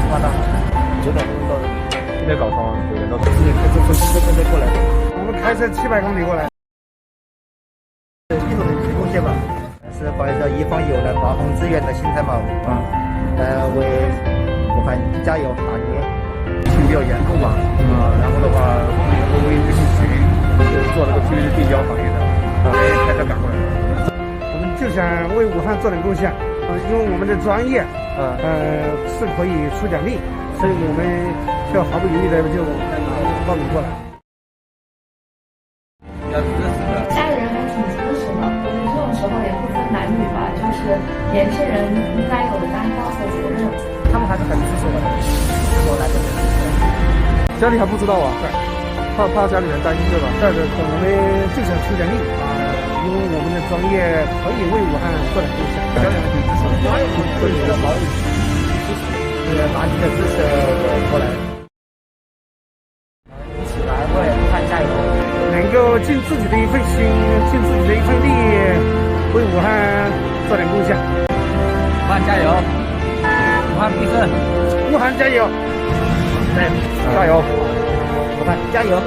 发大9点钟到这里。今天早上9点到自己开车从新这边过来的，我们开车700公里过来。艺术的贡献吧，是怀着一方有难八方支援的心态嘛，为武汉加油打年。疫情比较严重嘛，然后的话，我们也会为疫情区做那个 PVC 地胶行业的，开车赶过来。我们就想为武汉做点贡献，因为我们的专业，是可以出奖励，所以我们就毫不犹豫的就报名过来。家里人还挺支持的，我觉得这种时候也不分男女吧，就是年轻人应该有的担当和责任。他们还是很支持我的，我来这边。家里还不知道啊，怕家里人担心对吧？对，我们就想出奖励因为我们的专业可以为武汉做点贡献。家里人挺支持的，对你的好友支持，拿你的支持过来，一起来为武汉加油。能够尽自己的一份心，尽自己的一份力，为武汉做点贡献。武汉加油，武汉必胜，武汉加油！对，加油！武汉加油！